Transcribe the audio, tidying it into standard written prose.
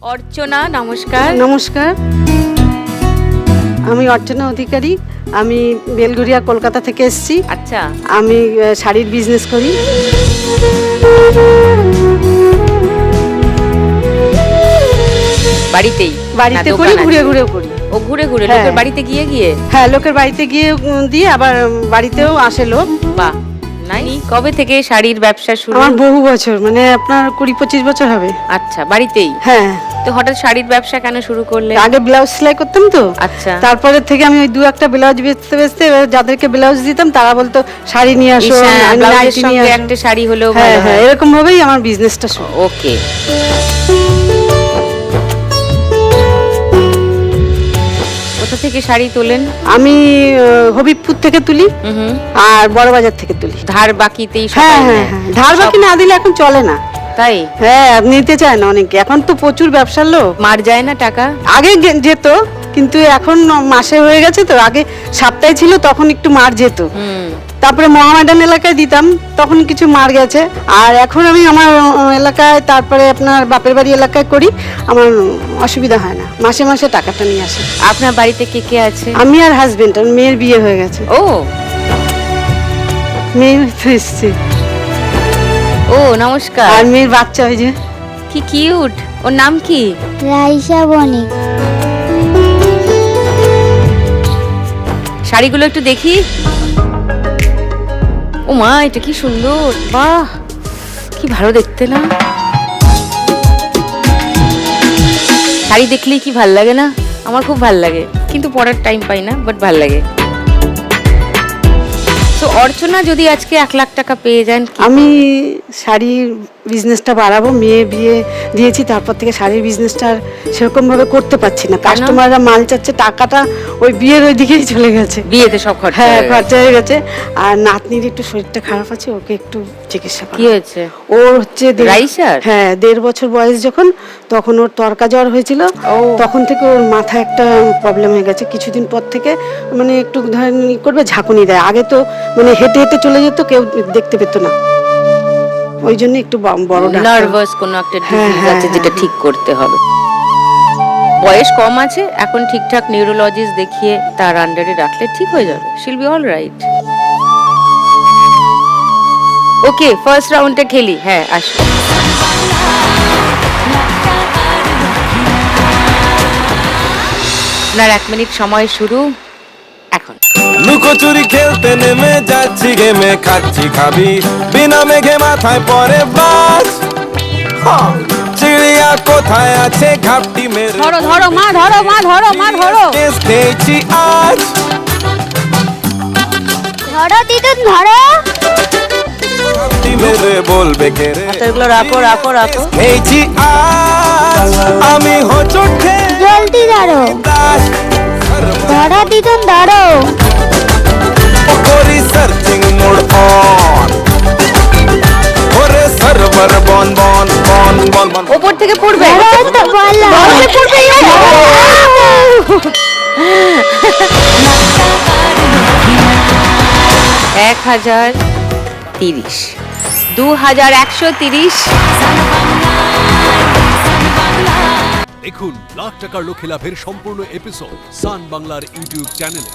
অর্চনা, নমস্কার। নমস্কার, আমি অর্চনা অধিকারী। আমি বেলঘরিয়া কলকাতা থেকে এসেছি। আচ্ছা, আমি শাড়ির বিজনেস করি। বাড়িতেই বাড়িতে করি, ঘুরে ঘুরেও করি। ও ঘুরে ঘুরে হ্যাঁ। লোকের বাড়িতে গিয়ে গিয়ে? হ্যাঁ, লোকের বাড়িতে গিয়ে দিয়ে আবার বাড়িতেও আসে লোক। বাহ, নাই কবে থেকে শাড়ির ব্যবসা শুরু? আমার বহু বছর, মানে আপনার 20-25 বছর হবে। আচ্ছা, বাড়িতেই? হ্যাঁ। তো হঠাৎ শাড়ির ব্যবসা কেন শুরু করলে? আগে ব্লাউজ সেলাই করতাম তো। আচ্ছা। তারপরে থেকে আমি ওই 2-1টা ব্লাউজ বেচতে বেচতে এবার যাদেরকে ব্লাউজ দিতাম তারা বলতো শাড়ি নিয়ে আসো, ব্লাউজের নাইটি নিয়ে সঙ্গে আসো। একটা শাড়ি হলেও হ্যাঁ ভালো হ্যাঁ, হয়। এরকম ভাবেই আমার বিজনেসটা শুরু। ওকে। কোথা থেকে শাড়ি তোলেন? আমি হবিবপুর থেকে তুলি হুম। আর বড়বাজার থেকে তুলি। ধার বাকিতেই হ্যাঁ সবাই হ্যাঁ নেয়? হ্যাঁ, ধার বাকি না দিলে এখন চলে না। তাই? হ্যাঁ, নিতে চায় না অনেকে, এখন তো প্রচুর ব্যবসার লোক। মার যায় না টাকা? আগে যেত, কিন্তু এখন মাসে হয়ে গেছে তো। আগে সপ্তাহে ছিল, তখন একটু মার যেত। তারপরে মহামেডান এলাকায় দিতাম, তখন কিছু মার গেছে। আর এখন আমি আমার এলাকায়, তারপরে আপনার বাপের বাড়ি এলাকায় করি। আমার অসুবিধা হয় না, মাসে মাসে টাকাটা নিয়ে আসে। আপনার বাড়িতে কে কে আছে? আমি আর হাজবেন্ড, আর মেয়ের বিয়ে হয়ে গেছে। ও মেয়ে তো এসছে। ও নমস্কার। আর মেয়ের বাচ্চা, ওই যে। কি কিউট। ওর নাম কি? রাইসা বণিক। শাড়িগুলো একটু দেখি। ও মা, এটা কি সুন্দর! বাহ, কি ভালো দেখতে না? শাড়ি দেখলেই কি ভাল লাগে না? আমার খুব ভাল লাগে, কিন্তু পরার টাইম পাই না, বাট ভাল লাগে। তো অর্চনা, যদি আজকে 1 লাখ টাকা পেয়ে যান? আমি শাড়ির বিজনেসটা বাড়াবো। মেয়ে বিয়ে দিয়েছি, তারপর থেকে শাড়ির বিজনেসটা আর সেরকম ভাবে করতে পারছি না। কাস্টমাররা মাল চাচ্ছে, টাকাটা ওই বিয়ের ওই দিকেই চলে গেছে। বিয়েতে সব খরচা হ্যাঁ, হয়ে গেছে। খরচা হয়ে গেছে। আর নাতনির একটু শরীরটা খারাপ আছে, ওকে একটু চিকিৎসা কি হয়েছে? ওর হচ্ছে রাইসার? হ্যাঁ, 1.5 বছর বয়স যখন, তখন ওর তরকা জ্বর হয়েছিল। তখন থেকে ওর মাথায় একটা প্রবলেম হয়ে গেছে। কিছুদিন পর থেকে মানে একটু ধরেন করবে, ঝাঁকুনি দেয়। আগে তো মানে হেঁটে হেঁটে চলে যেত, কেউ দেখতে পেত না। ওই জন্য একটু বড় নার্ভাস কোনো একটা ডিজিজ আছে যেটা ঠিক করতে হবে। বয়স কম আছে, এখন ঠিকঠাক নিউরোলজিস্ট দেখিয়ে তার আন্ডারে রাখলে ঠিক হয়ে যাবে। শিল বি অল রাইট। ওকে, ফার্স্ট রাউন্ডে খেলি। হ্যাঁ, আসো। আপনার 1 মিনিট সময় শুরু এখন। লুকোচুরি খেলতে নেমে যাচ্ছি গেমে, খাচ্ছি খাবি বিনা মেঘে মাথায় পরে বাস। চিড়িয়া কোথায় আছে ঘাপটি মেরে, ধরো ধরো মা, ধরো মা, ধরো মা, ধরো। কেস খেয়েছি আজ। ধরো দিদুন, ধরো। ঘাপটি মেরে বলবে কে রে, এগুলো রাখো রাখো রাখো। খেয়েছি আজ আমি হোঁচট খেয়ে জলদি ধরো। দাস। ধরো দিদুন, ধরো। করি সার্চিং মোড অন, ওরে সার্ভার বন বন বন বন বন। ওপর থেকে পড়বে। ধরো তো বলো। 1030, 2130। দেখুন লাখ টাকার লক্ষ্যে লাভের সম্পূর্ণ এপিসোড সান বাংলার ইউটিউব চ্যানেলে।